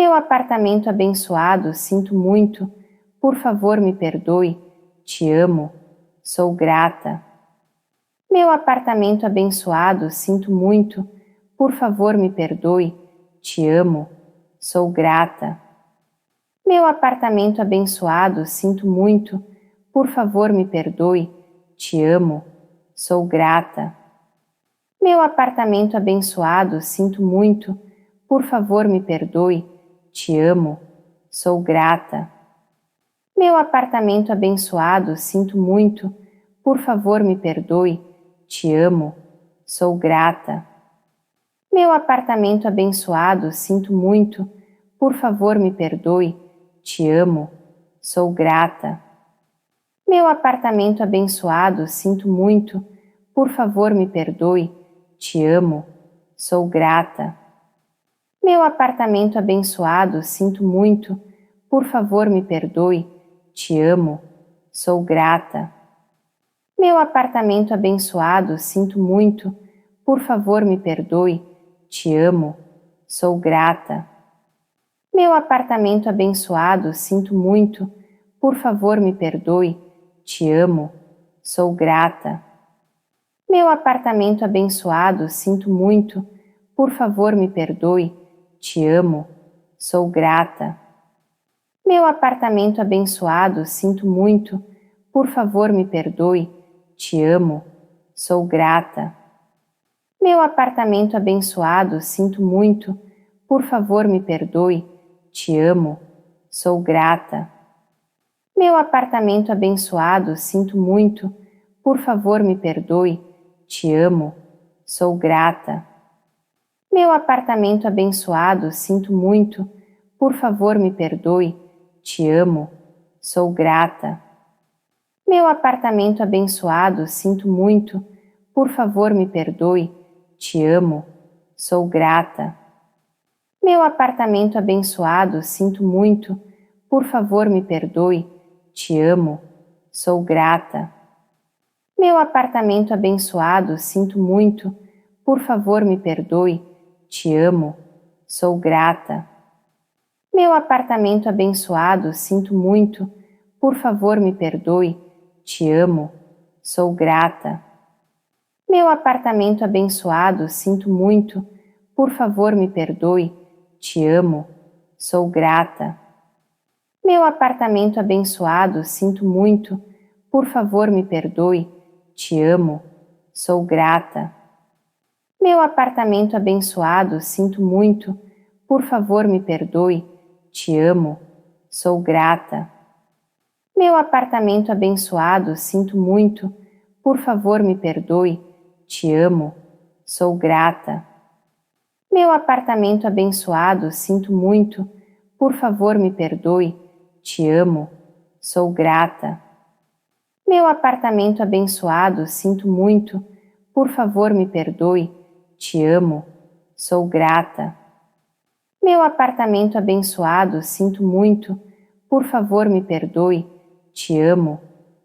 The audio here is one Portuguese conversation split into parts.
Meu apartamento abençoado, sinto muito. Por favor, me perdoe. Te amo. Sou grata. Meu apartamento abençoado, sinto muito. Por favor, me perdoe. Te amo. Sou grata. Meu apartamento abençoado, sinto muito. Por favor, me perdoe. Te amo. Sou grata. Meu apartamento abençoado, sinto muito. Por favor, me perdoe. Te amo. Sou grata. Meu apartamento abençoado, sinto muito. Por favor, me perdoe. Te amo. Sou grata. Meu apartamento abençoado, sinto muito. Por favor, me perdoe. Te amo. Sou grata. Meu apartamento abençoado, sinto muito. Por favor, me perdoe. Te amo. Sou grata. Meu apartamento abençoado, sinto muito. Por favor, me perdoe. Te amo. Sou grata. Meu apartamento abençoado, sinto muito. Por favor, me perdoe. Te amo. Sou grata. Meu apartamento abençoado, sinto muito. Por favor, me perdoe. Te amo. Sou grata. Meu apartamento abençoado, sinto muito. Por favor, me perdoe. Te amo. Sou grata. Meu apartamento abençoado, sinto muito. Por favor, me perdoe. Te amo. Sou grata. Meu apartamento abençoado, sinto muito. Por favor, me perdoe. Te amo. Sou grata. Meu apartamento abençoado, sinto muito. Por favor, me perdoe. Te amo. Sou grata. Meu apartamento abençoado, sinto muito. Por favor, me perdoe. Te amo. Sou grata. Meu apartamento abençoado, sinto muito. Por favor, me perdoe. Te amo. Sou grata. Meu apartamento abençoado, sinto muito. Por favor, me perdoe. Te amo. Sou grata. Meu apartamento abençoado, sinto muito. Por favor, me perdoe. Te amo. Sou grata. Meu apartamento abençoado, sinto muito. Por favor, me perdoe. Te amo. Sou grata. Meu apartamento abençoado, sinto muito. Por favor, me perdoe. Te amo. Sou grata. Meu apartamento abençoado, sinto muito. Por favor, me perdoe. Te amo. Sou grata. Meu apartamento abençoado, sinto muito. Por favor, me perdoe. Te amo. Sou grata. Meu apartamento abençoado, sinto muito. Por favor, me perdoe. Te amo. Sou grata. Meu apartamento abençoado, sinto muito. Por favor, me perdoe. Te amo. Sou grata. Meu apartamento abençoado, sinto muito. Por favor, me perdoe. Te amo. Sou grata. Meu apartamento abençoado, sinto muito. Por favor, me perdoe. Te amo.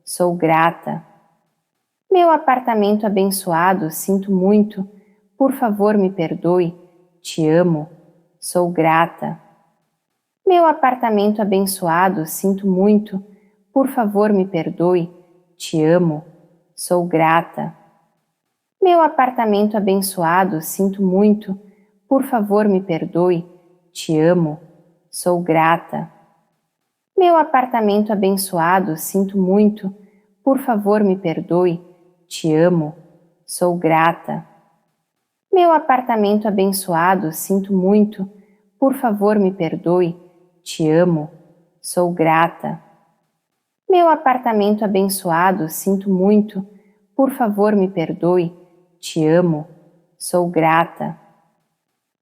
Sou grata. Meu apartamento abençoado, sinto muito. Por favor, me perdoe. Te amo. Sou grata. Meu apartamento abençoado, sinto muito. Por favor, me perdoe. Te amo. Sou grata. Meu apartamento abençoado, sinto muito. Por favor, me perdoe. Te amo. Sou grata. Meu apartamento abençoado, sinto muito. Por favor, me perdoe. Te amo. Sou grata. Meu apartamento abençoado, sinto muito. Por favor, me perdoe. Te amo. Sou grata. Meu apartamento abençoado, sinto muito. Por favor, me perdoe. Te amo. Sou grata.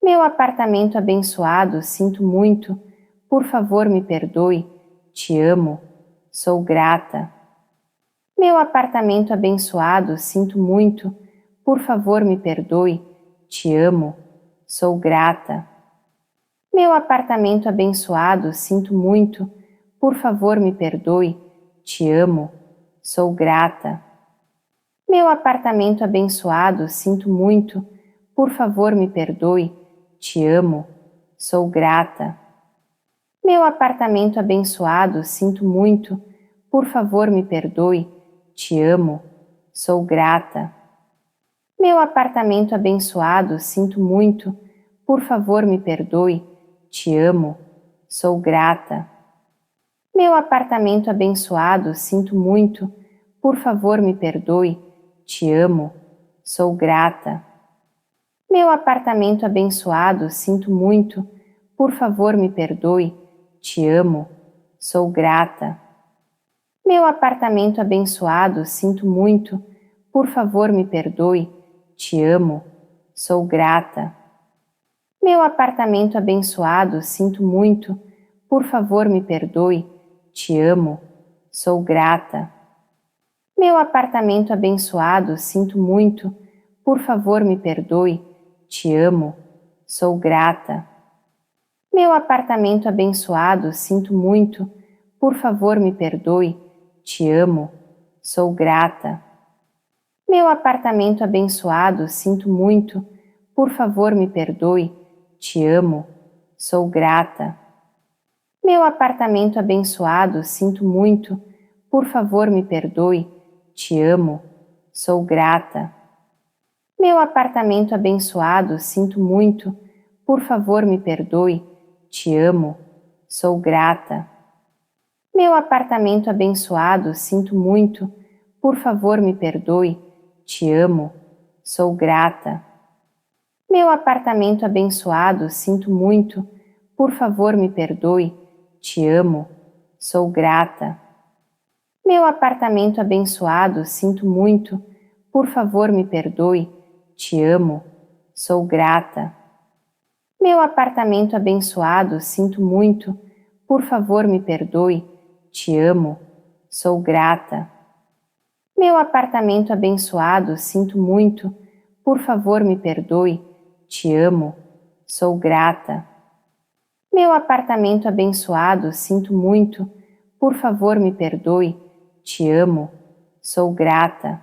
Meu apartamento abençoado, sinto muito. Por favor, me perdoe. Te amo. Sou grata. Meu apartamento abençoado, sinto muito. Por favor, me perdoe. Te amo. Sou grata. Meu apartamento abençoado, sinto muito. Por favor, me perdoe. Te amo. Sou grata. Meu apartamento abençoado, sinto muito. Por favor, me perdoe. Te amo. Sou grata. Meu apartamento abençoado, sinto muito. Por favor, me perdoe. Te amo. Sou grata. Meu apartamento abençoado, sinto muito. Por favor, me perdoe. Te amo. Sou grata. Meu apartamento abençoado, sinto muito. Por favor, me perdoe. Te amo. Sou grata. Meu apartamento abençoado, sinto muito. Por favor, me perdoe. Te amo. Sou grata. Meu apartamento abençoado, sinto muito. Por favor, me perdoe. Te amo. Sou grata. Meu apartamento abençoado, sinto muito. Por favor, me perdoe. Te amo. Sou grata. Meu apartamento abençoado, sinto muito. Por favor, me perdoe. Te amo. Sou grata. Meu apartamento abençoado, sinto muito. Por favor, me perdoe. Te amo. Sou grata. Meu apartamento abençoado, sinto muito. Por favor, me perdoe. Te amo. Sou grata. Meu apartamento abençoado, sinto muito. Por favor, me perdoe. Te amo. Sou grata. Meu apartamento abençoado, sinto muito. Por favor, me perdoe. Te amo. Sou grata. Meu apartamento abençoado, sinto muito. Por favor, me perdoe. Te amo. Sou grata. Meu apartamento abençoado, sinto muito. Por favor, me perdoe. Te amo. Sou grata. Meu apartamento abençoado, sinto muito. Por favor, me perdoe. Te amo. Sou grata. Meu apartamento abençoado, sinto muito. Por favor, me perdoe. Te amo. Sou grata. Meu apartamento abençoado, sinto muito. Por favor, me perdoe. Te amo. Sou grata. Meu apartamento abençoado, sinto muito. Por favor, me perdoe. Te amo. Sou grata.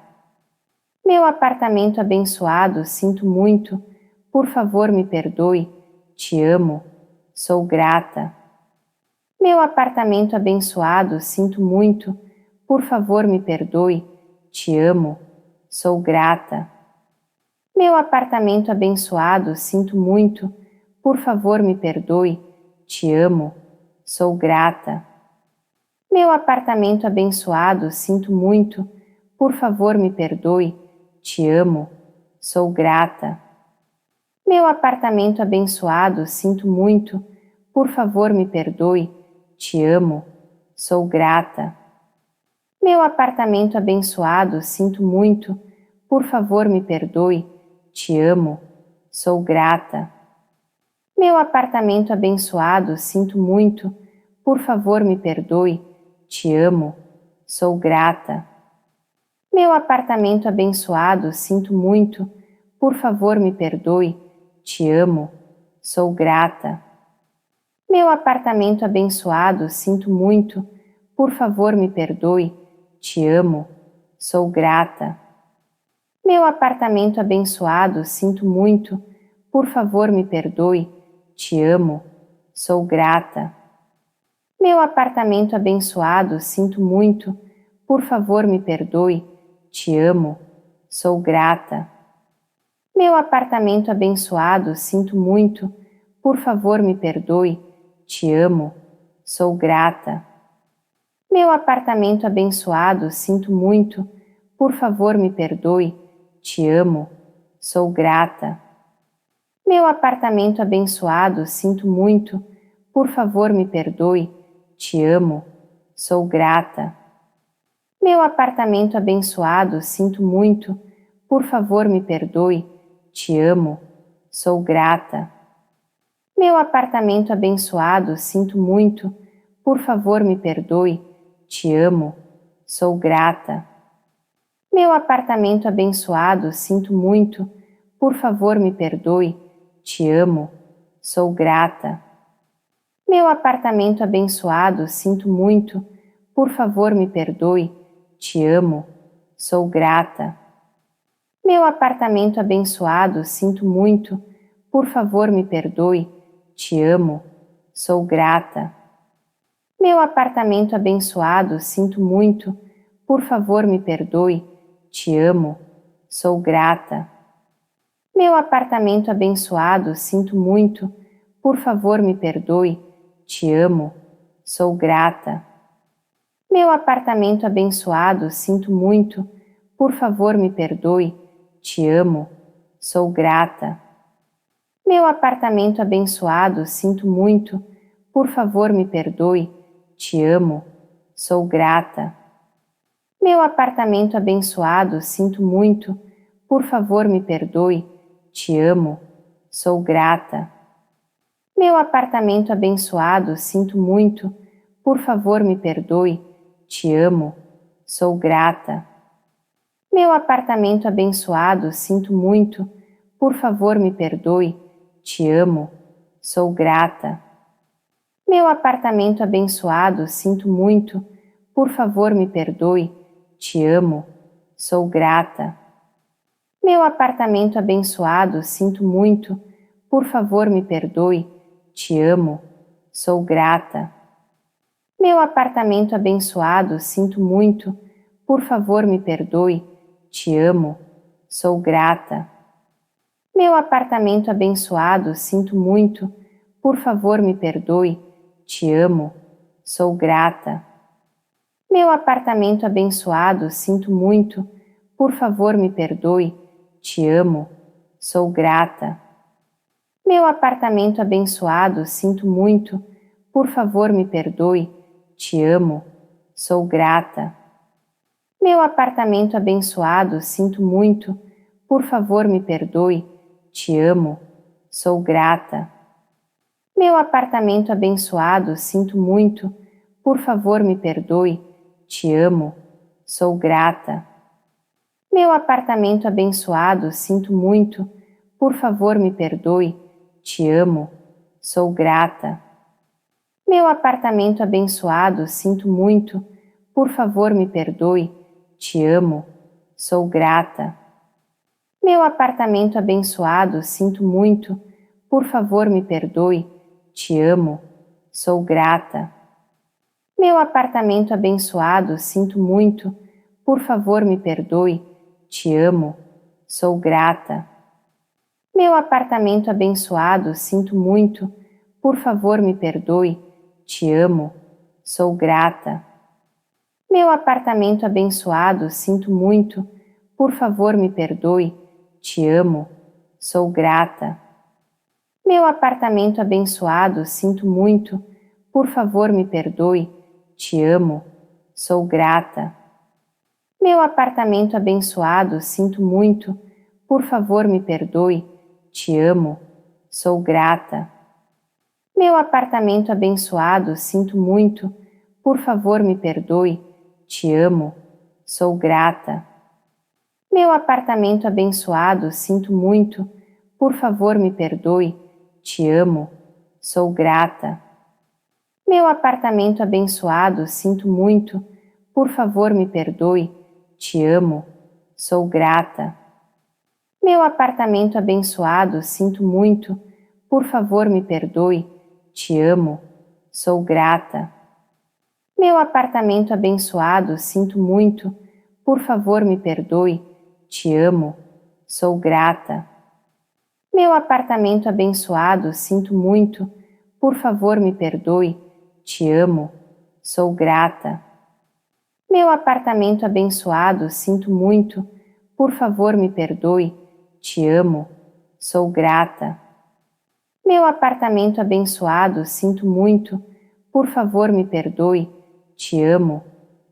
Meu apartamento abençoado, sinto muito. Por favor, me perdoe. Te amo. Sou grata. Meu apartamento abençoado, sinto muito. Por favor, me perdoe. Te amo. Sou grata. Meu apartamento abençoado, sinto muito. Por favor, me perdoe. Te amo. Sou grata. Meu apartamento abençoado, sinto muito. Por favor, me perdoe. Te amo. Sou grata. Meu apartamento abençoado, sinto muito. Por favor, me perdoe. Te amo. Sou grata. Meu apartamento abençoado, sinto muito. Por favor, me perdoe. Te amo. Sou grata. Meu apartamento abençoado, sinto muito. Por favor, me perdoe. Te amo. Sou grata. Meu apartamento abençoado, sinto muito. Por favor, me perdoe. Te amo. Sou grata. Meu apartamento abençoado, sinto muito. Por favor, me perdoe. Te amo. Sou grata. Meu apartamento abençoado, sinto muito. Por favor, me perdoe. Te amo. Sou grata. Meu apartamento abençoado, sinto muito. Por favor, me perdoe. Te amo. Sou grata. Meu apartamento abençoado, sinto muito. Por favor, me perdoe. Te amo. Sou grata. Meu apartamento abençoado, sinto muito. Por favor, me perdoe. Te amo. Sou grata. Meu apartamento abençoado, sinto muito. Por favor, me perdoe. Te amo. Sou grata. Meu apartamento abençoado, sinto muito. Por favor, me perdoe. Te amo. Sou grata. Meu apartamento abençoado, sinto muito. Por favor, me perdoe. Te amo. Sou grata. Meu apartamento abençoado, sinto muito. Por favor, me perdoe. Te amo. Sou grata. Meu apartamento abençoado, sinto muito. Por favor, me perdoe. Te amo. Sou grata. Meu apartamento abençoado, sinto muito. Por favor, me perdoe. Te amo. Sou grata. Meu apartamento abençoado, sinto muito. Por favor, me perdoe. Te amo. Sou grata. Meu apartamento abençoado, sinto muito. Por favor, me perdoe. Te amo. Sou grata. Meu apartamento abençoado, sinto muito. Por favor, me perdoe. Te amo. Sou grata. Meu apartamento abençoado, sinto muito. Por favor, me perdoe. Te amo. Sou grata. Meu apartamento abençoado, sinto muito. Por favor, me perdoe. Te amo. Sou grata. Meu apartamento abençoado, sinto muito. Por favor, me perdoe. Te amo. Sou grata. Meu apartamento abençoado, sinto muito. Por favor, me perdoe. Te amo. Sou grata. Meu apartamento abençoado, sinto muito. Por favor, me perdoe. Te amo. Sou grata. Meu apartamento abençoado, sinto muito. Por favor, me perdoe. Te amo. Sou grata. Meu apartamento abençoado, sinto muito. Por favor, me perdoe. Te amo. Sou grata. Meu apartamento abençoado, sinto muito. Por favor, me perdoe. Te amo. Sou grata. Meu apartamento abençoado, sinto muito. Por favor, me perdoe. Te amo. Sou grata. Meu apartamento abençoado, sinto muito. Por favor, me perdoe. Te amo. Sou grata. Meu apartamento abençoado, sinto muito. Por favor, me perdoe. Te amo. Sou grata. Meu apartamento abençoado, sinto muito. Por favor, me perdoe. Te amo. Sou grata. Meu apartamento abençoado, sinto muito. Por favor, me perdoe. Te amo. Sou grata. Meu apartamento abençoado, sinto muito. Por favor, me perdoe. Te amo. Sou grata. Meu apartamento abençoado, sinto muito. Por favor, me perdoe. Te amo. Sou grata. Meu apartamento abençoado, sinto muito. Por favor, me perdoe. Te amo. Sou grata. Meu apartamento abençoado, sinto muito. Por favor, me perdoe. Te amo. Sou grata. Meu apartamento abençoado, sinto muito. Por favor, me perdoe. Te amo. Sou grata. Meu apartamento abençoado, sinto muito. Por favor, me perdoe. Te amo. Sou grata. Meu apartamento abençoado, sinto muito. Por favor, me perdoe. Te amo. Sou grata. Meu apartamento abençoado, sinto muito. Por favor, me perdoe. Te amo. Sou grata. Meu apartamento abençoado, sinto muito. Por favor, me perdoe. Te amo. Sou grata. Meu apartamento abençoado, sinto muito. Por favor, me perdoe. Te amo. Sou grata. Meu apartamento abençoado, sinto muito. Por favor, me perdoe. Te amo. Sou grata. Meu apartamento abençoado, sinto muito. Por favor, me perdoe. Te amo. Sou grata. Meu apartamento abençoado, sinto muito. Por favor, me perdoe. Te amo. Sou grata. Meu apartamento abençoado, sinto muito. Por favor, me perdoe. Te amo. Sou grata. Meu apartamento abençoado, sinto muito. Por favor, me perdoe. Te amo.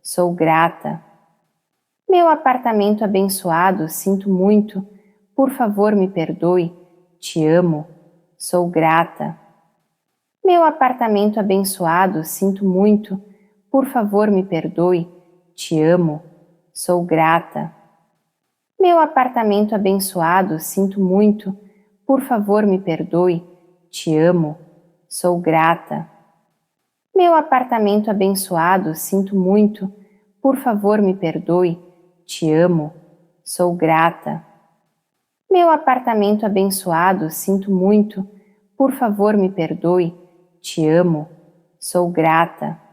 Sou grata. Meu apartamento abençoado, sinto muito. Por favor, me perdoe. Te amo. Sou grata. Meu apartamento abençoado, sinto muito. Por favor, me perdoe. Te amo. Sou grata. Meu apartamento abençoado, sinto muito. Por favor, me perdoe. Te amo. Sou grata. Meu apartamento abençoado, sinto muito. Por favor, me perdoe. Te amo. Sou grata. Meu apartamento abençoado, sinto muito. Por favor, me perdoe. Te amo. Sou grata.